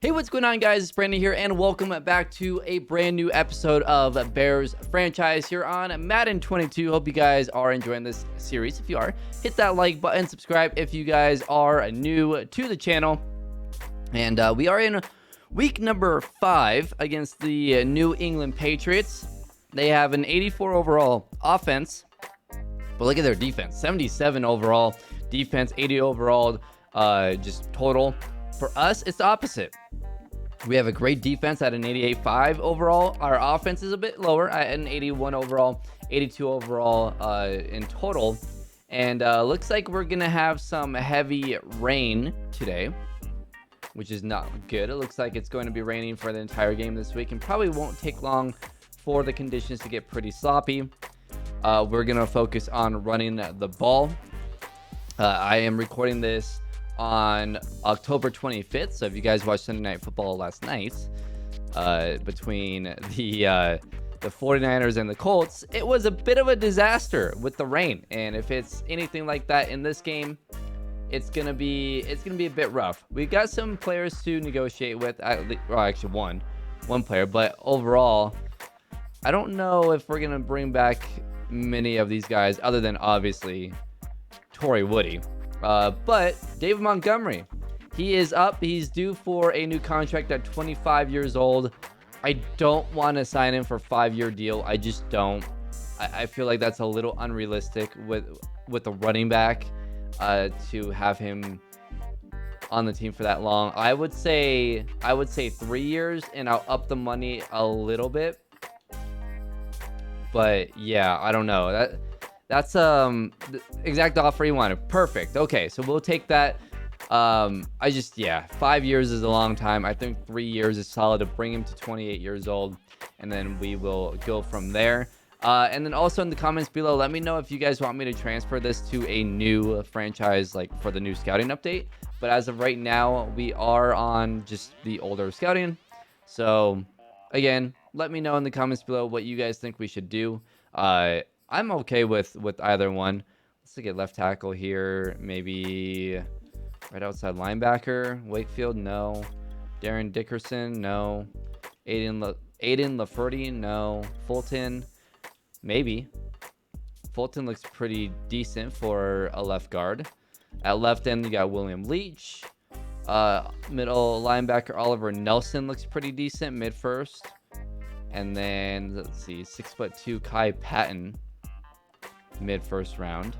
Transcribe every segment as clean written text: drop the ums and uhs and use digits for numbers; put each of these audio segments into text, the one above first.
Hey, what's going on, guys? It's Brandon here, and welcome back to a brand new episode of Bears Franchise here on Madden 22. Hope you guys are enjoying this series. If you are, hit that like button, subscribe if you guys are new to the channel. And we are in week number 5 against the New England Patriots. They have an 84 overall offense, but look at their defense. 77 overall defense, 80 overall just total. For us, it's the opposite. We have a great defense at an 88.5 overall. Our offense is a bit lower at an 81 overall, 82 overall in total. And looks like we're going to have some heavy rain today, which is not good. It looks like it's going to be raining for the entire game this week and probably won't take long for the conditions to get pretty sloppy. We're going to focus on running the ball. I am recording this on October 25th. So if you guys watched Sunday Night Football last night, between the 49ers and the Colts, it was a bit of a disaster with the rain. And if it's anything like that in this game, it's gonna be a bit rough. We've got some players to negotiate with. Well, actually one player, but overall, I don't know if we're gonna bring back many of these guys other than obviously Torrey Woody. But David Montgomery, he is up. He's due for a new contract at 25 years old. I don't want to sign him for a 5-year deal. I just don't. I feel like that's a little unrealistic with the running back to have him on the team for that long. I would say 3 years, and I'll up the money a little bit. But yeah, I don't know. That's the exact offer he wanted. Perfect. Okay, so we'll take that. 5 years is a long time. I think 3 years is solid to bring him to 28 years old, and then we will go from there. And then also in the comments below, let me know if you guys want me to transfer this to a new franchise, like for the new scouting update. But as of right now, we are on just the older scouting. So again, let me know in the comments below what you guys think we should do. I'm okay with either one. Let's look at left tackle here. Maybe right outside linebacker. Wakefield, no. Darren Dickerson, no. Aiden Lafferty, no. Fulton, maybe. Fulton looks pretty decent for a left guard. At left end, you got William Leach. Middle linebacker Oliver Nelson looks pretty decent, mid first. And then let's see, 6'2" Kai Patton, mid first round.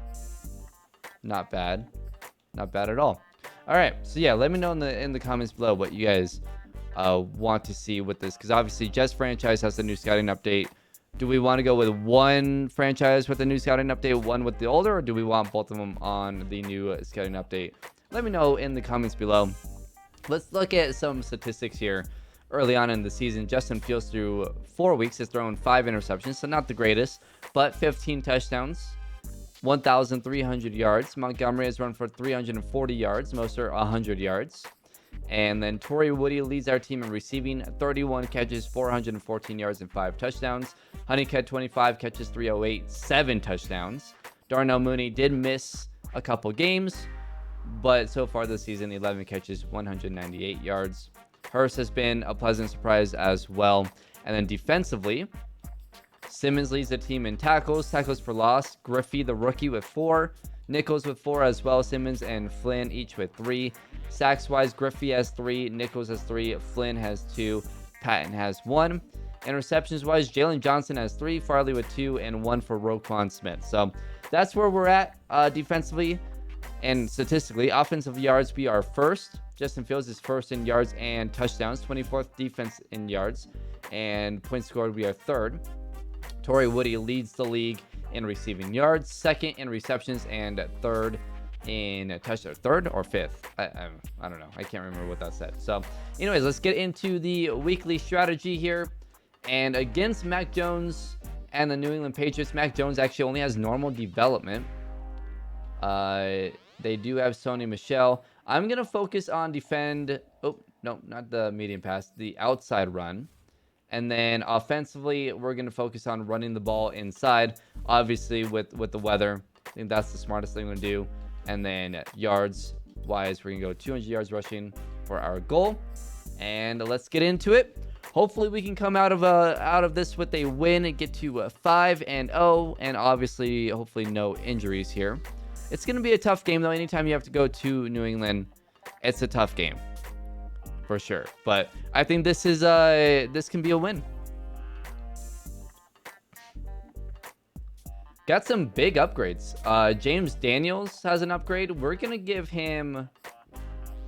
Not bad at all. All right, so yeah, let me know in the comments below what you guys want to see with this, because obviously Jess franchise has the new scouting update. Do we want to go with one franchise with the new scouting update, one with the older, or do we want both of them on the new scouting update? Let me know in the comments below. Let's look at some statistics here. Early on in the season, Justin Fields through 4 weeks has thrown 5 interceptions, so not the greatest, but 15 touchdowns, 1,300 yards. Montgomery has run for 340 yards, most are 100 yards. And then Torrey Woody leads our team in receiving, 31 catches, 414 yards, and 5 touchdowns. Honeycutt, 25 catches, 308, 7 touchdowns. Darnell Mooney did miss a couple games, but so far this season, 11 catches, 198 yards. Hurst has been a pleasant surprise as well. And then defensively, Simmons leads the team in tackles for loss. Griffey, the rookie, with 4. Nichols with 4 as well. Simmons and Flynn each with 3. Sacks-wise, Griffey has 3. Nichols has 3. Flynn has 2. Patton has 1. Interceptions-wise, Jalen Johnson has 3. Farley with 2. And 1 for Roquan Smith. So that's where we're at defensively and statistically. Offensive yards, we are first. Justin Fields is first in yards and touchdowns. 24th defense in yards. And points scored, we are third. Torrey Woody leads the league in receiving yards, second in receptions, and third in touchdown. Third or fifth? I don't know. I can't remember what that said. So anyways, let's get into the weekly strategy here. And against Mac Jones and the New England Patriots, Mac Jones actually only has normal development. They do have Sony Michel. I'm going to focus on defend. Oh, no, not the medium pass, the outside run. And then offensively, we're going to focus on running the ball inside. Obviously, with the weather, I think that's the smartest thing we're going to do. And then yards wise, we're going to go 200 yards rushing for our goal. And let's get into it. Hopefully we can come out of this with a win and get to 5-0, and obviously hopefully no injuries here. It's going to be a tough game though. Anytime you have to go to New England, it's a tough game for sure. But I think this can be a win. Got some big upgrades. James Daniels has an upgrade. We're gonna give him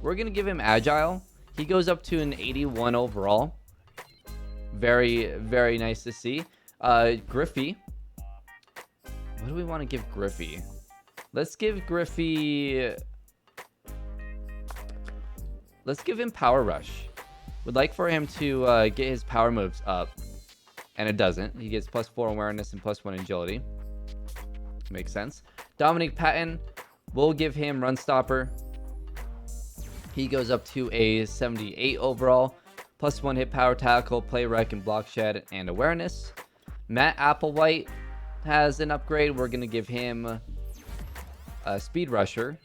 Agile. He goes up to an 81 overall. Very, very nice to see. Griffey. What do we want to give Griffey? Let's give Griffey... Let's give him Power Rush. Would like for him to get his power moves up. And it doesn't. He gets +4 awareness and +1 agility. Makes sense. Dominic Patton. We'll give him Run Stopper. He goes up to a 78 overall. +1 hit power tackle, play rec, and block shed, and awareness. Matt Applewhite has an upgrade. We're going to give him a Speed Rusher.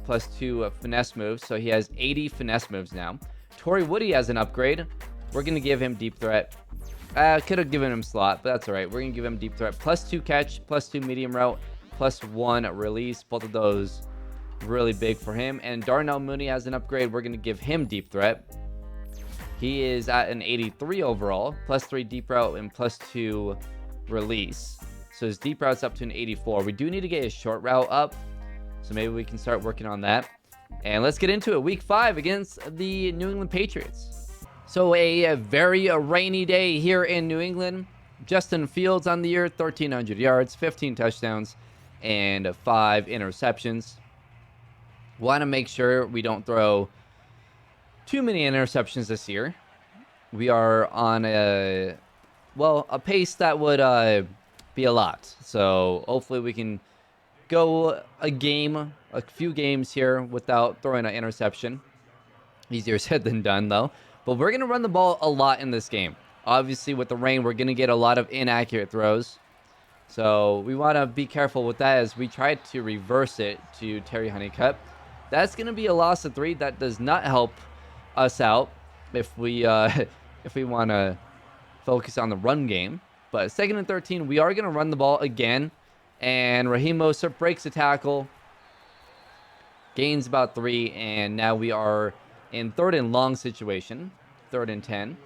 +2 finesse moves. So he has 80 finesse moves now. Torrey Woody has an upgrade. We're going to give him Deep Threat. Could have given him Slot, but that's all right. We're going to give him Deep Threat. +2 catch, +2 medium route, +1 release. Both of those really big for him. And Darnell Mooney has an upgrade. We're going to give him Deep Threat. He is at an 83 overall, +3 deep route and +2 release. So his deep route's up to an 84. We do need to get his short route up, so maybe we can start working on that. And let's get into it. Week 5 against the New England Patriots. So a very rainy day here in New England. Justin Fields on the year, 1,300 yards, 15 touchdowns, and 5 interceptions. Want to make sure we don't throw too many interceptions this year. We are on a pace that would be a lot. So hopefully we can go a few games here without throwing an interception. Easier said than done though. But we're going to run the ball a lot in this game. Obviously with the rain, we're going to get a lot of inaccurate throws. So we want to be careful with that as we try to reverse it to Terry Honeycutt. That's going to be a loss of 3. That does not help us out if we want to focus on the run game. But 2nd and 13, we are going to run the ball again. And Raheem Mostert breaks a tackle, gains about 3, and now we are in 3rd and long situation, 3rd and 10.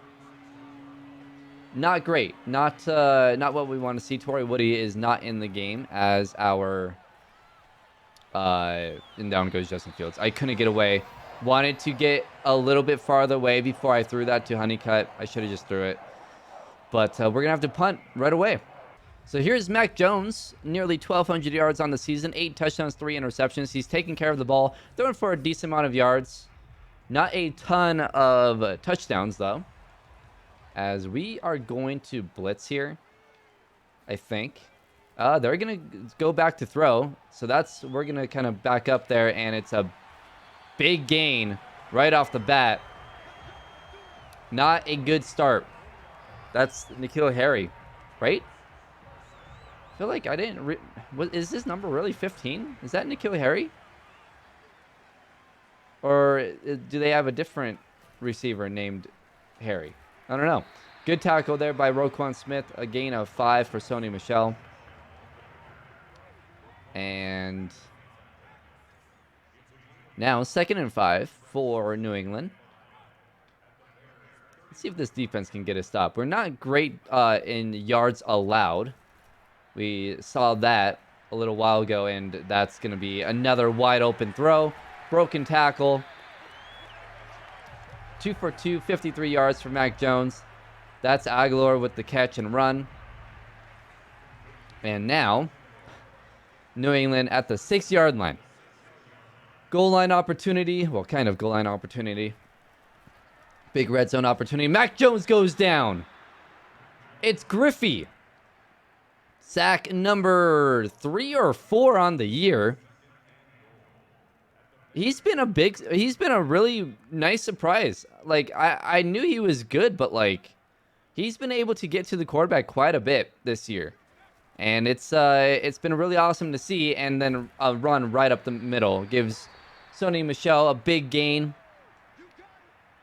Not great. Not what we want to see. Torrey Woody is not in the game as our... and down goes Justin Fields. I couldn't get away. Wanted to get a little bit farther away before I threw that to Honeycutt. I should have just threw it. But we're going to have to punt right away. So here's Mac Jones, nearly 1,200 yards on the season, 8 touchdowns, 3 interceptions. He's taking care of the ball, throwing for a decent amount of yards. Not a ton of touchdowns, though, as we are going to blitz here, I think. They're going to go back to throw, so we're going to kind of back up there, and it's a big gain right off the bat. Not a good start. That's N'Keal Harry, right? I feel like I didn't... is this number really 15? Is that N'Keal Harry? Or do they have a different receiver named Harry? I don't know. Good tackle there by Roquan Smith. A gain of 5 for Sony Michel. And now 2nd and 5 for New England. Let's see if this defense can get a stop. We're not great in yards allowed. We saw that a little while ago, and that's going to be another wide open throw. Broken tackle. 2 for 2, 53 yards for Mac Jones. That's Aguilar with the catch and run. And now, New England at the 6-yard line. Goal line opportunity. Well, kind of goal line opportunity. Big red zone opportunity. Mac Jones goes down. It's Griffey. Sack number 3 or 4 on the year. He's been a really nice surprise. Like, I knew he was good, but like, he's been able to get to the quarterback quite a bit this year. And it's been really awesome to see. And then a run right up the middle gives Sony Michel a big gain.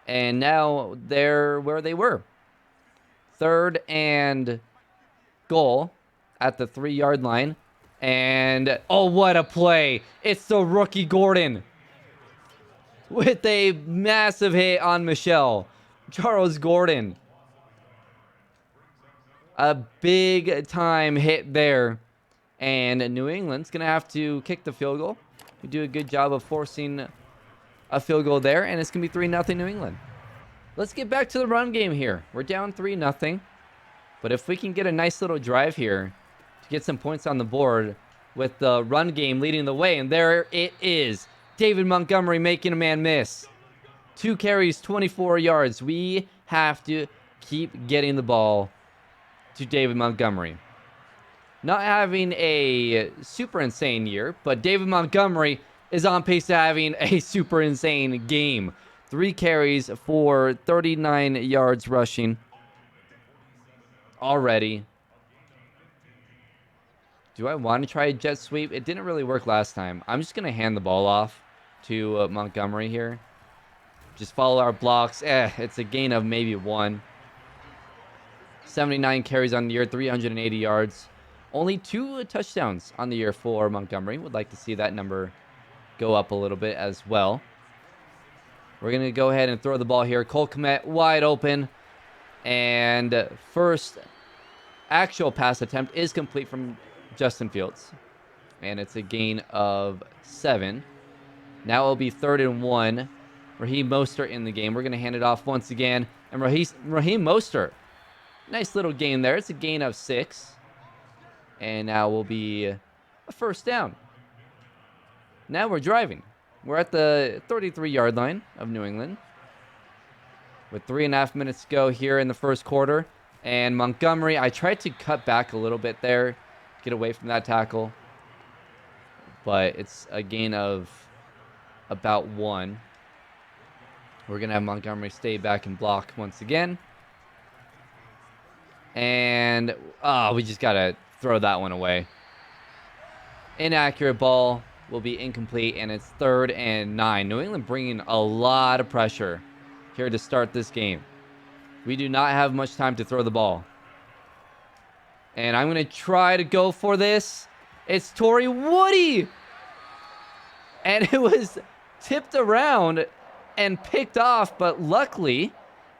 And now they're where they were. 3rd and goal at the 3-yard line. And, oh, what a play. It's the rookie Gordon with a massive hit on Michelle. Charles Gordon. A big time hit there. And New England's going to have to kick the field goal. We do a good job of forcing a field goal there. And it's going to be 3-0 New England. Let's get back to the run game here. We're down 3-0. But if we can get a nice little drive here to get some points on the board with the run game leading the way. And there it is. David Montgomery making a man miss. 2 carries, 24 yards. We have to keep getting the ball to David Montgomery. Not having a super insane year, but David Montgomery is on pace to having a super insane game. 3 carries for 39 yards rushing already. Do I want to try a jet sweep? It didn't really work last time. I'm just going to hand the ball off to Montgomery here. Just follow our blocks. It's a gain of maybe 1. 79 carries on the year, 380 yards. Only 2 touchdowns on the year for Montgomery. Would like to see that number go up a little bit as well. We're going to go ahead and throw the ball here. Cole Kmet wide open. And first actual pass attempt is complete from Justin Fields. And it's a gain of 7. Now it'll be 3rd and 1. Raheem Mostert in the game. We're going to hand it off once again. And Raheem Mostert. Nice little gain there. It's a gain of 6. And now will be a first down. Now we're driving. We're at the 33-yard line of New England. With 3.5 minutes to go here in the first quarter. And Montgomery, I tried to cut back a little bit there. Get away from that tackle. But it's a gain of about 1. We're going to have Montgomery stay back and block once again. And, we just got to throw that one away. Inaccurate ball will be incomplete, and it's 3rd and 9. New England bringing a lot of pressure here to start this game. We do not have much time to throw the ball. And I'm going to try to go for this. It's Torrey Woody. And it was tipped around and picked off, but luckily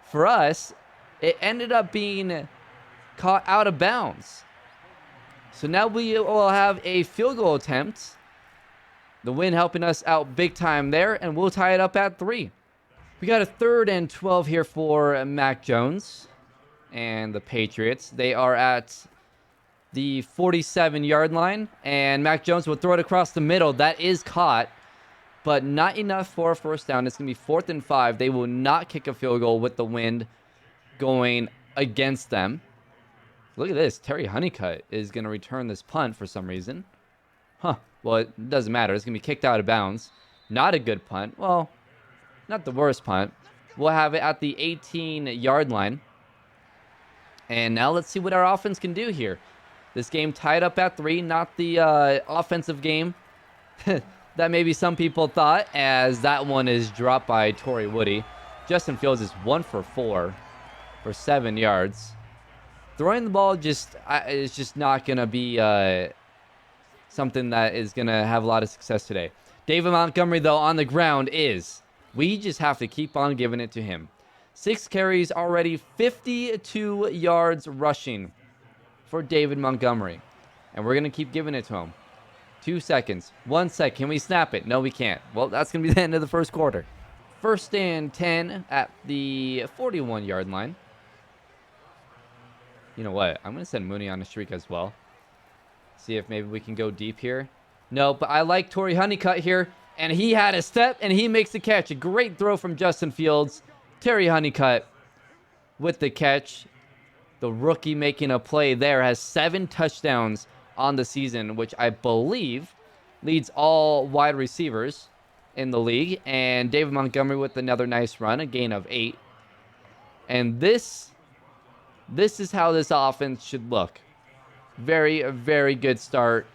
for us, it ended up being caught out of bounds. So now we will have a field goal attempt. The win helping us out big time there, and we'll tie it up at 3. We got a 3rd and 12 here for Mac Jones and the Patriots. They are at the 47-yard line, and Mac Jones will throw it across the middle. That is caught, but not enough for a first down. It's going to be 4th and 5. They will not kick a field goal with the wind going against them. Look at this. Terry Honeycutt is going to return this punt for some reason. Well, it doesn't matter. It's going to be kicked out of bounds. Not a good punt. Well, not the worst punt. We'll have it at the 18-yard line. And now let's see what our offense can do here. This game tied up at 3. Not the offensive game that maybe some people thought, as that one is dropped by Torrey Woody. Justin Fields is 1 for 4 for 7 yards. Throwing the ball is just not going to be something that is going to have a lot of success today. David Montgomery, though, on the ground is. We just have to keep on giving it to him. 6 carries already, 52 yards rushing for David Montgomery. And we're going to keep giving it to him. 2 seconds. 1 sec. Can we snap it? No, we can't. Well, that's going to be the end of the first quarter. 1st and 10 at the 41-yard line. You know what? I'm going to send Mooney on a streak as well. See if maybe we can go deep here. No, but I like Torrey Honeycutt here. And he had a step, and he makes the catch. A great throw from Justin Fields. Terry Honeycutt with the catch. The rookie making a play there. Has 7 touchdowns on the season, which I believe leads all wide receivers in the league. And David Montgomery with another nice run. A gain of 8. And this is how this offense should look. Very, very good start.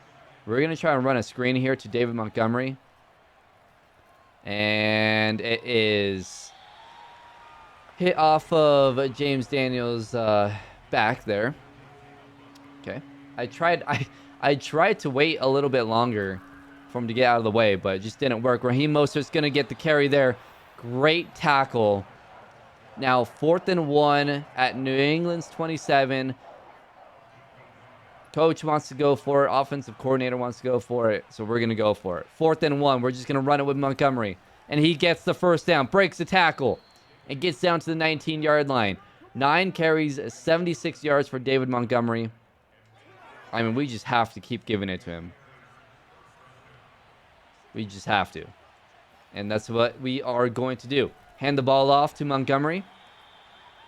We're going to try and run a screen here to David Montgomery. And it is hit off of James Daniels' back there. Okay. I tried to wait a little bit longer for him to get out of the way, but it just didn't work. Raheem Mostert's going to get the carry there. Great tackle. Now 4th and 1 at New England's 27. Coach wants to go for it. Offensive coordinator wants to go for it. So we're going to go for it. 4th and 1. We're just going to run it with Montgomery. And he gets the first down. Breaks the tackle. And gets down to the 19-yard line. 9 carries, 76 yards for David Montgomery. I mean, we just have to keep giving it to him. We just have to. And that's what we are going to do. Hand the ball off to Montgomery.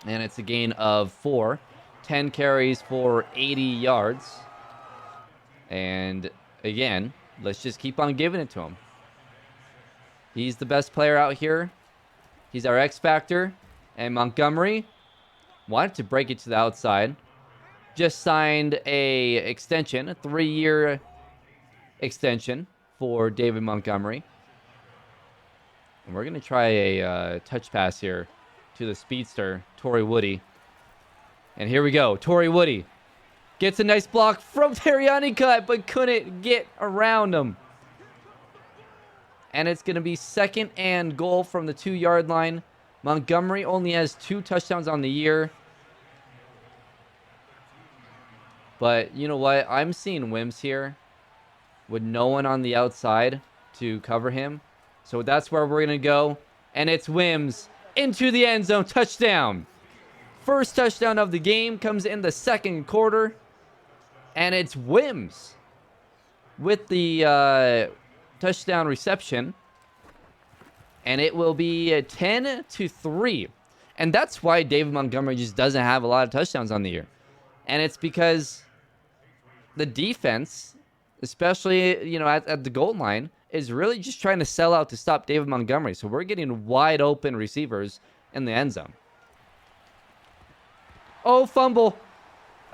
And it's a gain of 4. 10 carries for 80 yards. And again, let's just keep on giving it to him. He's the best player out here. He's our X factor. And Montgomery wanted to break it to the outside. Just signed a extension, a 3-year extension for David Montgomery. And we're going to try a touch pass here to the speedster, Torrey Woody. And here we go. Torrey Woody gets a nice block from Terry Honeycutt, but couldn't get around him. And it's going to be 2nd and goal from the 2-yard line. Montgomery only has 2 touchdowns on the year. But you know what? I'm seeing Wims here with no one on the outside to cover him. So that's where we're going to go. And it's Wims into the end zone. Touchdown. First touchdown of the game comes in the 2nd quarter. And it's Wims with the touchdown reception. And it will be 10-3. And that's why David Montgomery just doesn't have a lot of touchdowns on the year. And it's because the defense, especially, you know, at the goal line, is really just trying to sell out to stop David Montgomery. So we're getting wide open receivers in the end zone. Oh, fumble.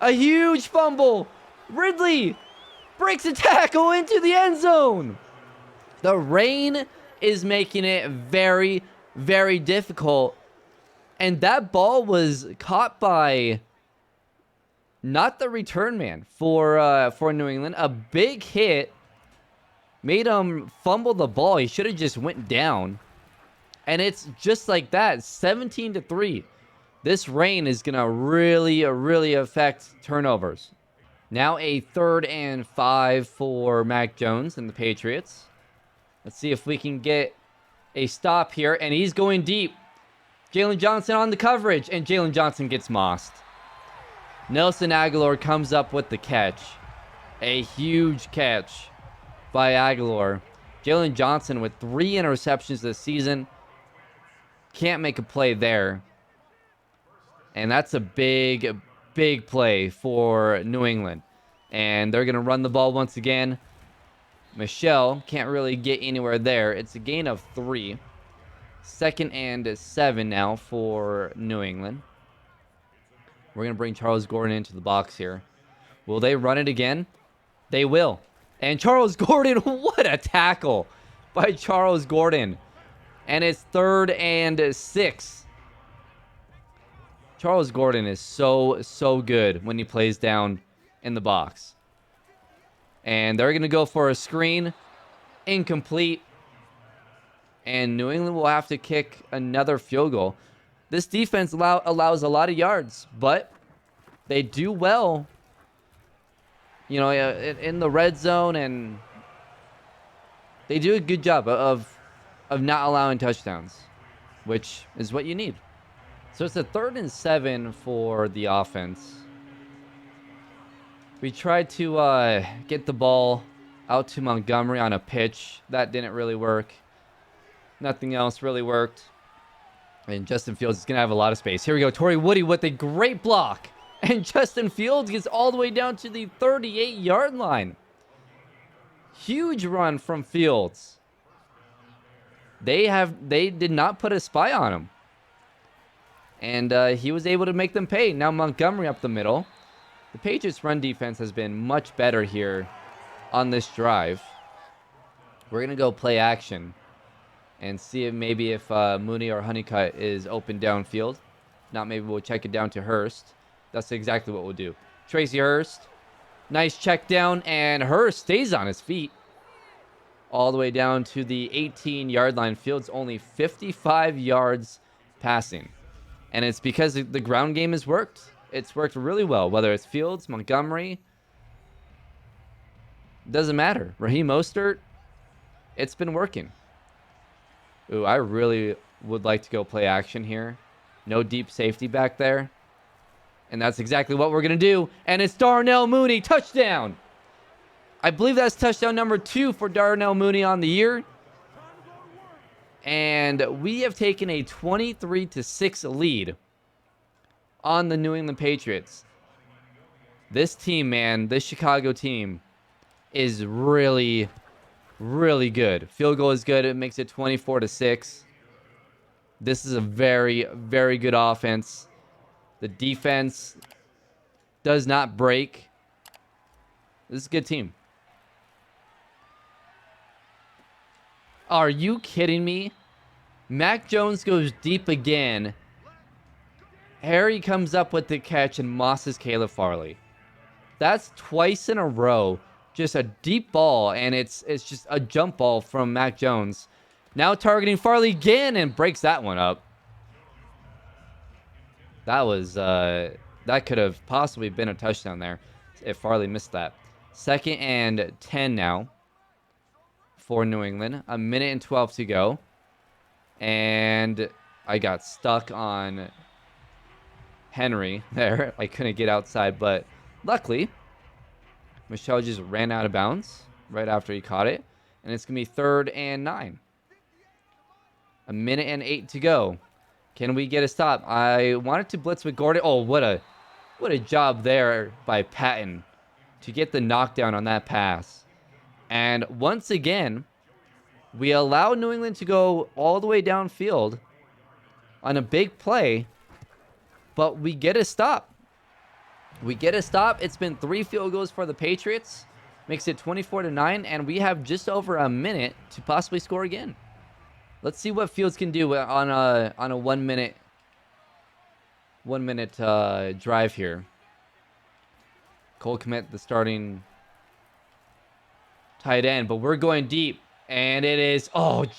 A huge fumble. Ridley breaks a tackle into the end zone. The rain is making it very, very difficult. And that ball was caught by not the return man for New England. A big hit made him fumble the ball. He should have just went down. And it's just like that, 17-3. This rain is going to really affect turnovers. Now a 3rd and 5 for Mac Jones and the Patriots. Let's see if we can get a stop here. And he's going deep. Jalen Johnson on the coverage. And Jalen Johnson gets mossed. Nelson Aguilar comes up with the catch. A huge catch by Aguilar. Jalen Johnson with 3 interceptions this season. Can't make a play there. And that's a big play for New England. And they're going to run the ball once again. Michelle can't really get anywhere there. It's a gain of 3. 2nd and 7 now for New England. We're going to bring Charles Gordon into the box here. Will they run it again? They will. And Charles Gordon, what a tackle by Charles Gordon. And it's 3rd and 6. Charles Gordon is so good when he plays down in the box. And they're going to go for a screen. Incomplete. And New England will have to kick another field goal. This defense allows a lot of yards, but they do well, you know, in the red zone, and they do a good job of not allowing touchdowns, which is what you need. So it's a 3rd and 7 for the offense. We tried to get the ball out to Montgomery on a pitch. That didn't really work. Nothing else really worked. And Justin Fields is going to have a lot of space. Here we go. Torrey Woody with a great block. And Justin Fields gets all the way down to the 38-yard line. Huge run from Fields. They did not put a spy on him. And he was able to make them pay. Now Montgomery up the middle. The Patriots' run defense has been much better here on this drive. We're going to go play action and see if maybe if Mooney or Honeycutt is open downfield. Now maybe we'll check it down to Hurst. That's exactly what we'll do. Tracy Hurst. Nice check down, and Hurst stays on his feet. All the way down to the 18-yard line. Fields only 55 yards passing. And it's because the ground game has worked. It's worked really well, whether it's Fields, Montgomery. Doesn't matter. Raheem Mostert, it's been working. Ooh, I really would like to go play action here. No deep safety back there. And that's exactly what we're going to do. And it's Darnell Mooney. Touchdown. I believe that's touchdown number 2 for Darnell Mooney on the year. And we have taken a 23-6 lead on the New England Patriots. This team, man, this Chicago team is really, really good. Field goal is good. It makes it 24-6. This is a very, very good offense. The defense does not break. This is a good team. Are you kidding me? Mac Jones goes deep again. Harry comes up with the catch and mosses Caleb Farley. That's twice in a row. Just a deep ball, and it's just a jump ball from Mac Jones. Now targeting Farley again and breaks that one up. That was that could have possibly been a touchdown there if Farley missed that. 2nd and 10 now for New England. 1:12 to go. And I got stuck on Henry there. I couldn't get outside, but luckily, Michelle just ran out of bounds right after he caught it. And it's going to be 3rd and 9. 1:08 to go. Can we get a stop? I wanted to blitz with Gordon. Oh, what a job there by Patton to get the knockdown on that pass. And once again, we allow New England to go all the way downfield on a big play, but we get a stop. We get a stop. It's been 3 field goals for the Patriots. Makes it 24-9, and we have just over a minute to possibly score again. Let's see what Fields can do on a 1 minute drive here. Cole Kmet, the starting tight end, but we're going deep, and it is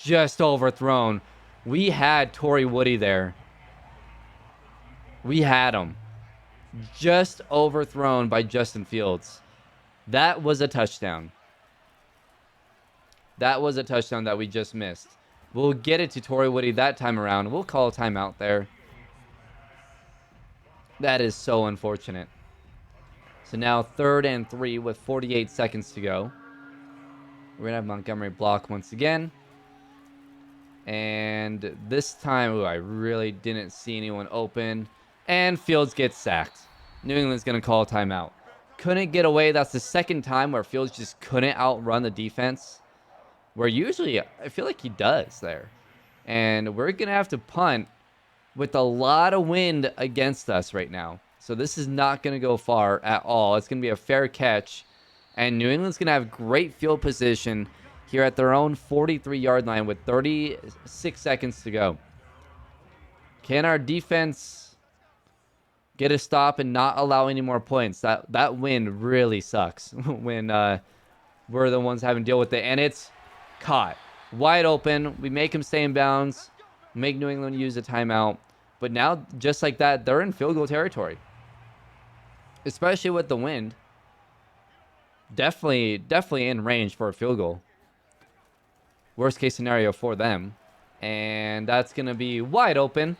just overthrown. We had Torrey Woody there. We had him. Just overthrown by Justin Fields. That was a touchdown. That was a touchdown that we just missed. We'll get it to Torrey Woody that time around. We'll call a timeout there. That is so unfortunate. So now 3rd and 3 with 48 seconds to go. We're going to have Montgomery block once again. And this time, I really didn't see anyone open. And Fields gets sacked. New England's going to call a timeout. Couldn't get away. That's the 2nd time where Fields just couldn't outrun the defense. Where usually, I feel like he does there. And we're going to have to punt with a lot of wind against us right now. So this is not going to go far at all. It's going to be a fair catch. And New England's going to have great field position here at their own 43-yard line with 36 seconds to go. Can our defense get a stop and not allow any more points? That wind really sucks when we're the ones having to deal with it. And it's caught. Wide open. We make him stay in bounds. Make New England use a timeout. But now, just like that, they're in field goal territory. Especially with the wind. Definitely in range for a field goal. Worst case scenario for them. And that's going to be wide open.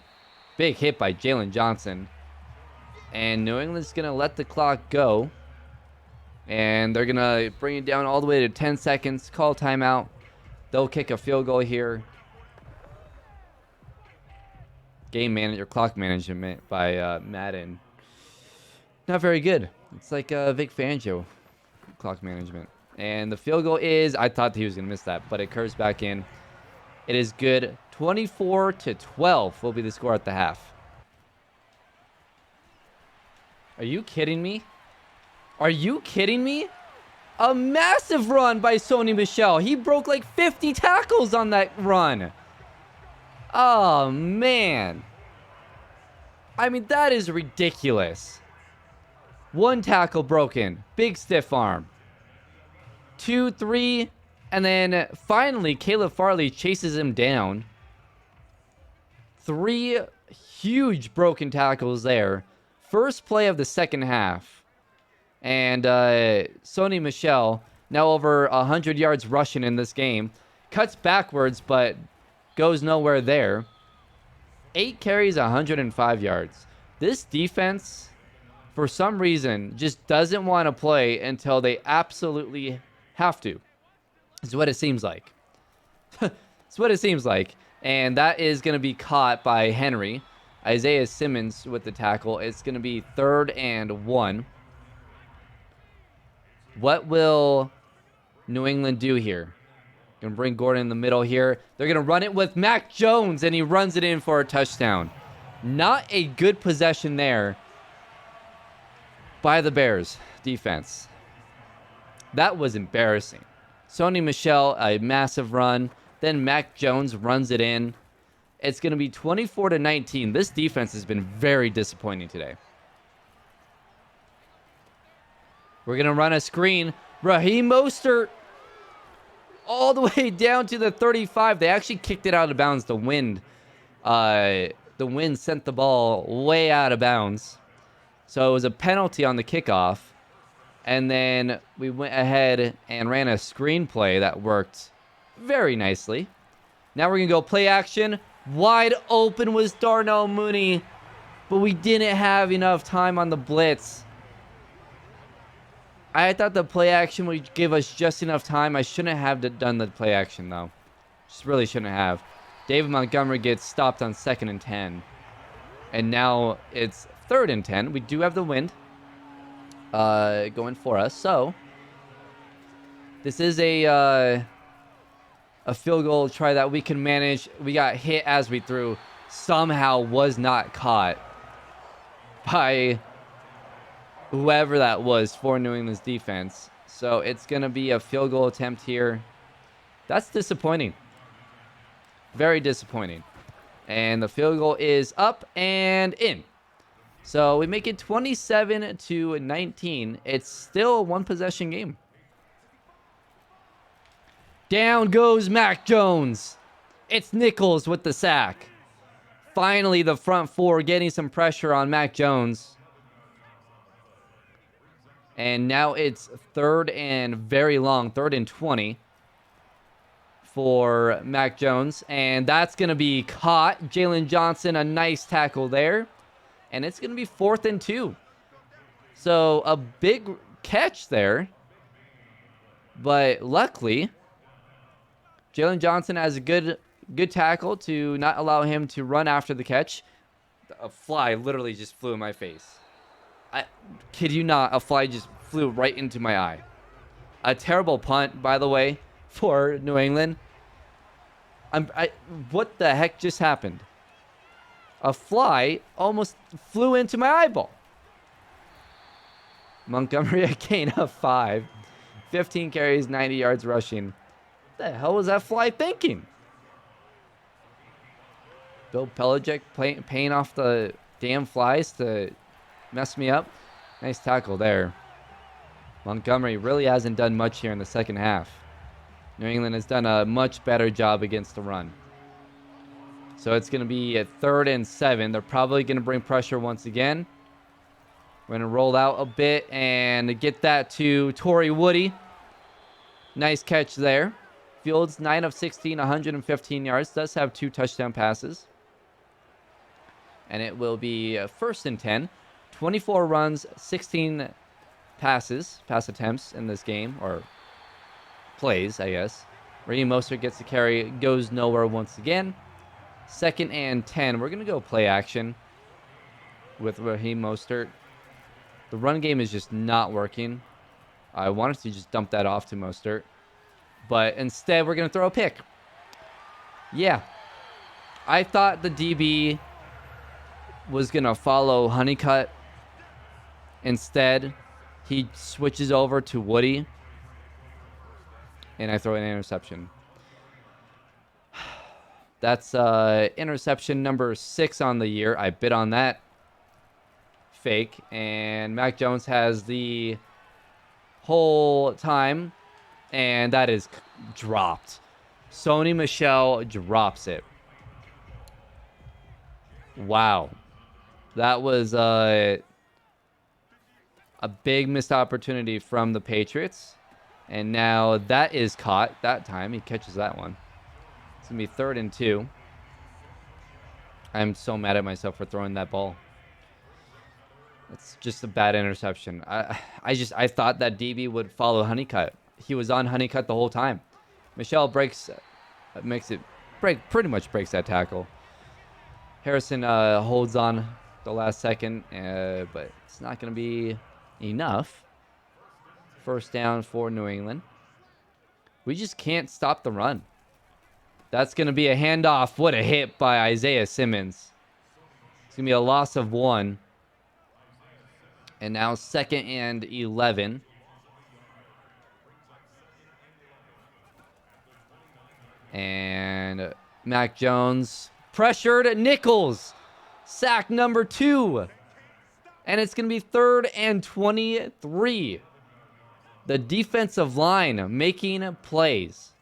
Big hit by Jalen Johnson. And New England's going to let the clock go. And they're going to bring it down all the way to 10 seconds. Call timeout. They'll kick a field goal here. Game manager, clock management by Madden. Not very good. It's like Vic Fangio clock management. And the field goal is, I thought he was going to miss that, but it curves back in. It is good. 24-12 will be the score at the half. Are you kidding me? Are you kidding me? A massive run by Sony Michel. He broke like 50 tackles on that run. Oh, man. I mean, that is ridiculous. 1 tackle broken. Big stiff arm. 2, 3. And then finally, Caleb Farley chases him down. 3 huge broken tackles there. First play of the second half. And Sony Michel, now over 100 yards rushing in this game. Cuts backwards, but goes nowhere there. 8 carries, 105 yards. This defense, for some reason, just doesn't want to play until they absolutely have to. It's what it seems like. It's what it seems like. And that is going to be caught by Henry. Isaiah Simmons with the tackle. It's going to be 3rd and 1. What will New England do here? Going to bring Gordon in the middle here. They're going to run it with Mac Jones, and he runs it in for a touchdown. Not a good possession there by the Bears defense. That was embarrassing. Sony Michel, a massive run. Then Mac Jones runs it in. It's going to be 24-19. This defense has been very disappointing today. We're going to run a screen. Raheem Mostert all the way down to the 35. They actually kicked it out of bounds. The wind sent the ball way out of bounds. So it was a penalty on the kickoff. And then we went ahead and ran a screenplay that worked very nicely. Now we're going to go play action. Wide open was Darnell Mooney. But we didn't have enough time on the blitz. I thought the play action would give us just enough time. I shouldn't have done the play action, though. Just really shouldn't have. David Montgomery gets stopped on 2nd and 10. And now it's 3rd and 10. We do have the wind going for us. So this is a field goal try that we can manage. We got hit as we threw. Somehow was not caught by whoever that was for New England's defense. So it's going to be a field goal attempt here. That's disappointing. Very disappointing. And the field goal is up and in. So we make it 27-19. It's still a 1-possession game. Down goes Mac Jones. It's Nichols with the sack. Finally, the front 4 getting some pressure on Mac Jones. And now it's 3rd and very long, 3rd and 20 for Mac Jones. And that's going to be caught. Jalen Johnson, a nice tackle there. And it's going to be 4th and 2. So a big catch there. But luckily, Jalen Johnson has a good tackle to not allow him to run after the catch. A fly literally just flew in my face. I kid you not, a fly just flew right into my eye. A terrible punt, by the way, for New England. What the heck just happened? A fly almost flew into my eyeball. Montgomery, a gain of 5. 15 carries, 90 yards rushing. What the hell was that fly thinking? Bill Belichick paying off the damn flies to mess me up. Nice tackle there. Montgomery really hasn't done much here in the second half. New England has done a much better job against the run. So it's going to be at 3rd and 7. They're probably going to bring pressure once again. We're going to roll out a bit and get that to Torrey Woody. Nice catch there. Fields 9 of 16, 115 yards. Does have 2 touchdown passes. And it will be 1st and 10. 24 runs, 16 pass attempts in this game, or plays, I guess. Raheem Mostert gets the carry, goes nowhere once again. 2nd and 10. We're going to go play action with Raheem Mostert. The run game is just not working. I wanted to just dump that off to Mostert. But instead, we're going to throw a pick. Yeah. I thought the DB was going to follow Honeycutt. Instead, he switches over to Woody. And I throw an interception. That's interception number 6 on the year. I bid on that. fake, and Mac Jones has the whole time, and that is dropped. Sony Michel drops it. Wow. That was a big missed opportunity from the Patriots. And now that is caught. That time he catches that one. It's going to be 3rd and 2. I'm so mad at myself for throwing that ball. It's just a bad interception. I thought that DB would follow Honeycutt. He was on Honeycutt the whole time. Michelle pretty much breaks that tackle. Harrison holds on the last second, but it's not going to be enough. 1st down for New England. We just can't stop the run. That's going to be a handoff. What a hit by Isaiah Simmons. It's going to be a loss of 1. And now 2nd and 11. And Mac Jones pressured Nichols. Sack number 2. And it's going to be 3rd and 23. The defensive line making plays.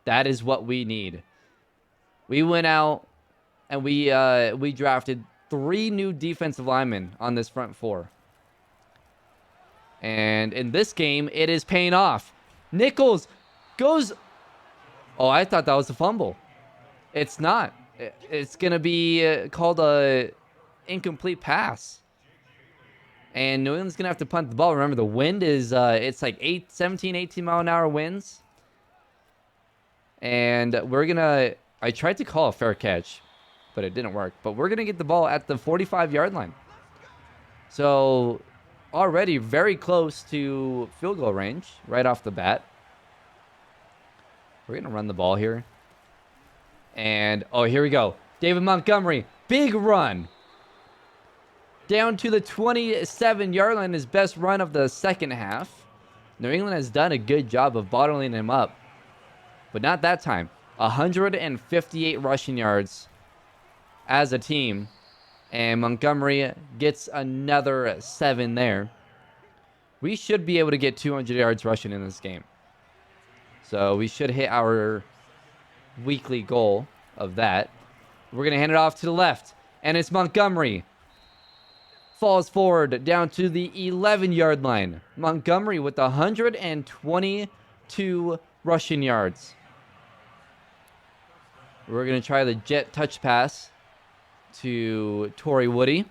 That is what we need. We went out and we drafted 3 new defensive linemen on this front 4. And in this game, it is paying off. Nichols goes... Oh, I thought that was a fumble. It's not. It's going to be called a incomplete pass. And New England's going to have to punt the ball. Remember, the wind is, it's like 17, 18 mile an hour winds. And we're going to, I tried to call a fair catch, but it didn't work. But we're going to get the ball at the 45-yard line. So already very close to field goal range right off the bat. We're going to run the ball here. And, oh, here we go. David Montgomery, big run. Down to the 27-yard line, his best run of the second half. New England has done a good job of bottling him up. But not that time. 158 rushing yards as a team. And Montgomery gets another 7 there. We should be able to get 200 yards rushing in this game. So we should hit our weekly goal of that. We're going to hand it off to the left. And it's Montgomery. Falls forward down to the 11-yard line. Montgomery with 122 rushing yards. We're going to try the jet touch pass to Torrey Woody.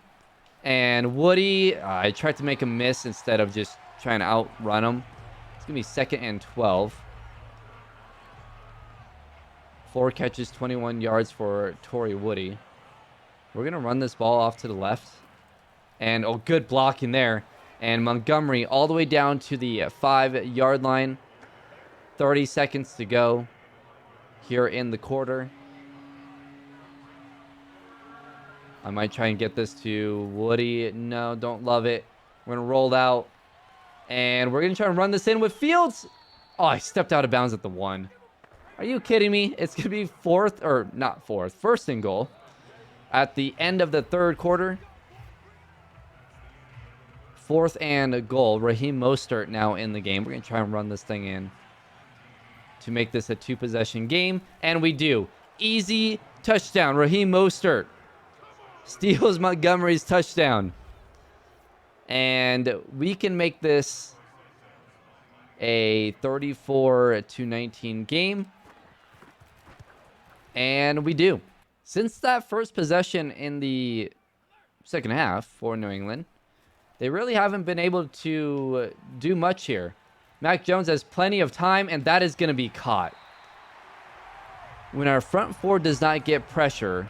And Woody, I tried to make him miss instead of just trying to outrun him. It's going to be 2nd and 12. 4 catches, 21 yards for Torrey Woody. We're going to run this ball off to the left. And, oh, good blocking there. And Montgomery all the way down to the 5-yard line. 30 seconds to go here in the quarter. I might try and get this to Woody. No, don't love it. We're going to roll out. And we're going to try and run this in with Fields. Oh, I stepped out of bounds at the 1. Are you kidding me? It's going to be 1st and goal at the end of the 3rd quarter. 4th and goal. Raheem Mostert now in the game. We're going to try and run this thing in to make this a 2-possession game. And we do. Easy touchdown. Raheem Mostert steals Montgomery's touchdown. And we can make this a 34-19 game. And we do. Since that first possession in the second half for New England, they really haven't been able to do much here. Mac Jones has plenty of time, and that is going to be caught. When our front 4 does not get pressure,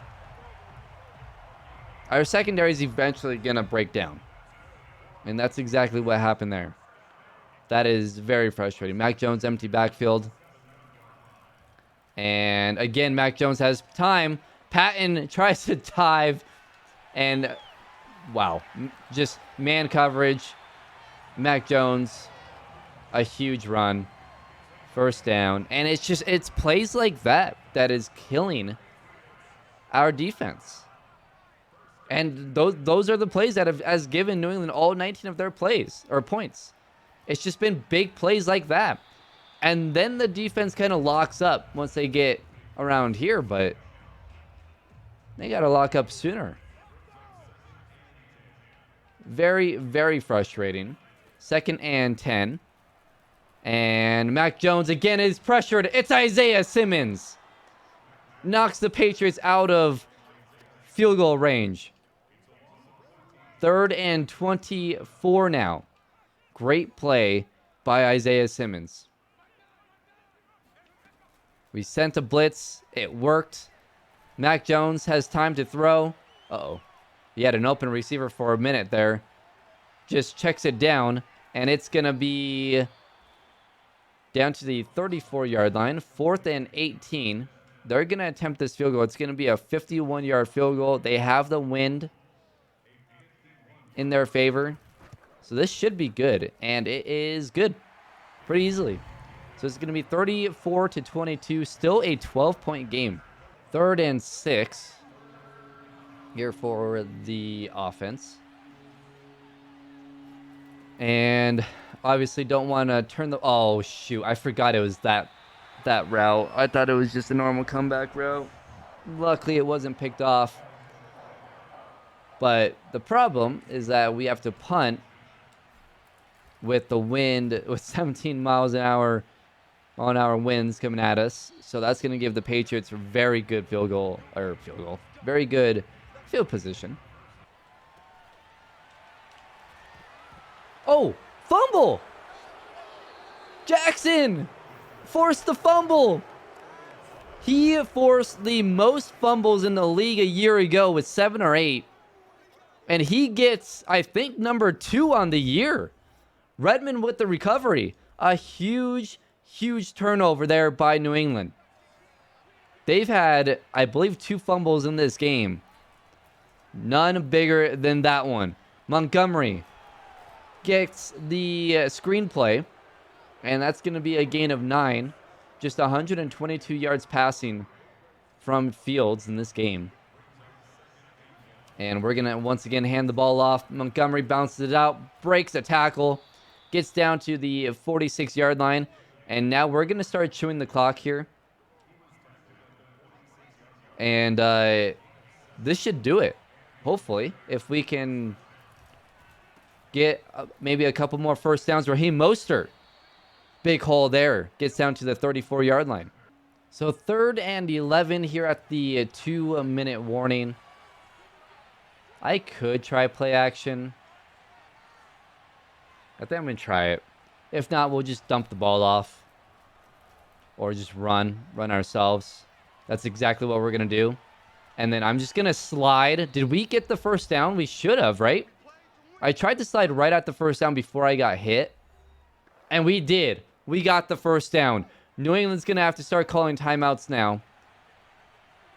our secondary is eventually going to break down. And that's exactly what happened there. That is very frustrating. Mac Jones, empty backfield. And again, Mac Jones has time. Patton tries to dive. And wow, just man coverage. Mac Jones, a huge run. 1st down. And it's plays like that that is killing our defense. And those are the plays that have has given New England all 19 of their plays or points. It's just been big plays like that. And then the defense kind of locks up once they get around here, but they got to lock up sooner. Very, very frustrating. 2nd and 10. And Mac Jones again is pressured. It's Isaiah Simmons. Knocks the Patriots out of field goal range. 3rd and 24 now. Great play by Isaiah Simmons. We sent a blitz. It worked. Mac Jones has time to throw. Uh-oh. He had an open receiver for a minute there. Just checks it down. And it's going to be down to the 34-yard line. 4th and 18. They're going to attempt this field goal. It's going to be a 51-yard field goal. They have the wind in their favor. So this should be good. And it is good. Pretty easily. So it's going to be 34-22. Still a 12-point game. 3rd and 6. Here for the offense. And obviously don't want to turn the... Oh, shoot. I forgot it was that route. I thought it was just a normal comeback route. Luckily, it wasn't picked off. But the problem is that we have to punt with the wind, with 17 miles an hour on our winds coming at us. So that's going to give the Patriots a very good very good field position. Oh, fumble! Jackson forced the fumble. He forced the most fumbles in the league a year ago with 7 or 8. And he gets, I think, number 2 on the year. Redmond with the recovery. A huge, huge turnover there by New England. They've had, I believe, 2 fumbles in this game. None bigger than that one. Montgomery gets the screenplay. And that's going to be a gain of 9. Just 122 yards passing from Fields in this game. And we're going to once again hand the ball off. Montgomery bounces it out, breaks a tackle, gets down to the 46-yard line. And now we're going to start chewing the clock here. And this should do it, hopefully, if we can get maybe a couple more first downs. Raheem Mostert, big hole there, gets down to the 34-yard line. So 3rd and 11 here at the 2-minute warning. I could try play action. I think I'm going to try it. If not, we'll just dump the ball off. Or just run ourselves. That's exactly what we're going to do. And then I'm just going to slide. Did we get the first down? We should have, right? I tried to slide right at the first down before I got hit. And we did. We got the first down. New England's going to have to start calling timeouts now.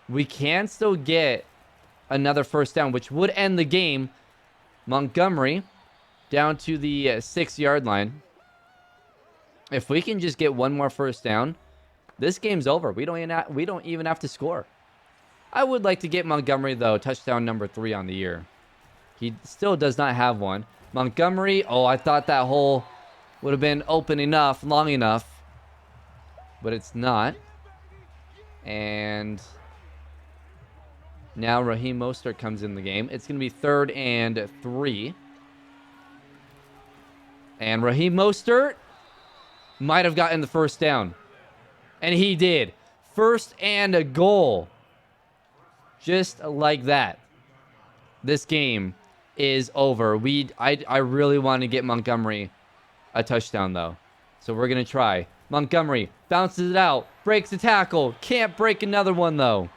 We can still get another first down, which would end the game. Montgomery down to the 6-yard line. If we can just get one more first down, this game's over. We don't even have to score. I would like to get Montgomery, though, touchdown number 3 on the year. He still does not have one. Montgomery, oh, I thought that hole would have been open enough, long enough. But it's not. And now Raheem Mostert comes in the game. It's going to be 3rd and 3. And Raheem Mostert might have gotten the first down. And he did. 1st and a goal. Just like that. This game is over. I really want to get Montgomery a touchdown, though. So we're going to try. Montgomery bounces it out. Breaks the tackle. Can't break another one, though.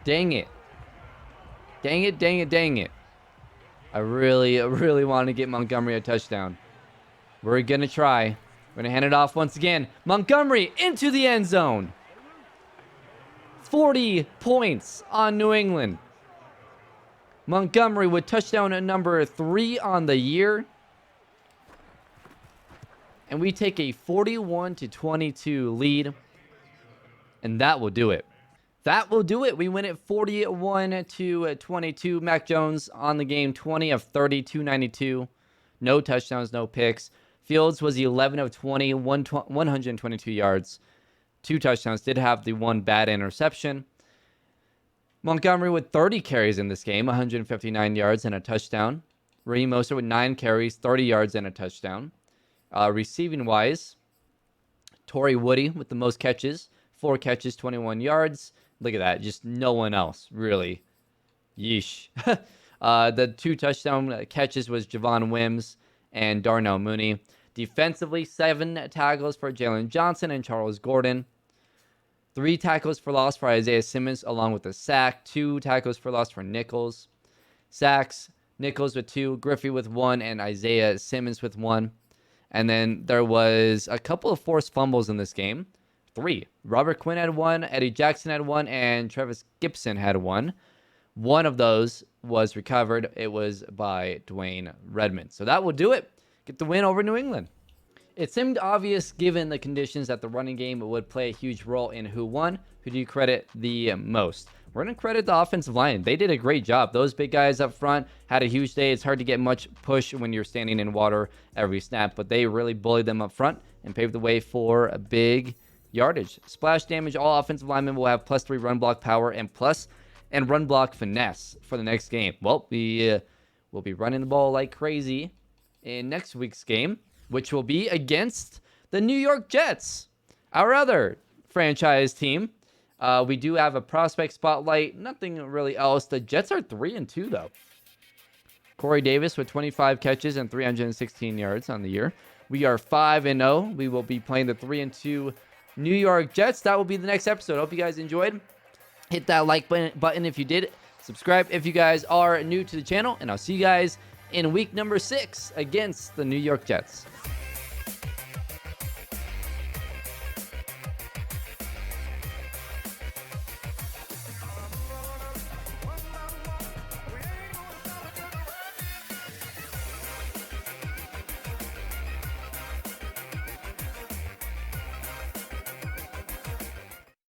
Dang it. Dang it, dang it, dang it. I really want to get Montgomery a touchdown. We're going to try. We're going to hand it off once again. Montgomery into the end zone. 40 points on New England. Montgomery with touchdown at number 3 on the year. And we take a 41-22 lead. And that will do it. That will do it. We win it 41-22. Mac Jones on the game, 20 of 30, 292. No touchdowns, no picks. Fields was 11 of 20, 122 yards, 2 touchdowns. Did have the one bad interception. Montgomery with 30 carries in this game, 159 yards and a touchdown. Raheem Mostert with 9 carries, 30 yards and a touchdown. Receiving wise, Torrey Woody with the most catches, 4 catches, 21 yards. Look at that. Just no one else, really. Yeesh. The 2 touchdown catches was Javon Wims and Darnell Mooney. Defensively, 7 tackles for Jalen Johnson and Charles Gordon. 3 tackles for loss for Isaiah Simmons, along with a sack. 2 tackles for loss for Nichols. Sacks, Nichols with 2, Griffey with 1, and Isaiah Simmons with 1. And then there was a couple of forced fumbles in this game. 3. Robert Quinn had 1, Eddie Jackson had 1, and Travis Gibson had 1. One of those was recovered. It was by Dwayne Redmond. So that will do it. Get the win over New England. It seemed obvious given the conditions that the running game would play a huge role in who won. Who do you credit the most? We're going to credit the offensive line. They did a great job. Those big guys up front had a huge day. It's hard to get much push when you're standing in water every snap, but they really bullied them up front and paved the way for a big yardage. Splash damage, all offensive linemen will have +3 run block power and run block finesse for the next game. Well, we will be running the ball like crazy in next week's game, which will be against the New York Jets, our other franchise team. We do have a prospect spotlight. Nothing really else. The Jets are 3-2, though. Corey Davis with 25 catches and 316 yards on the year. We are 5-0. We will be playing the 3-2 New York Jets. That will be the next episode. Hope you guys enjoyed. Hit that like button if you did. Subscribe if you guys are new to the channel. And I'll see you guys in week number 6 against the New York Jets.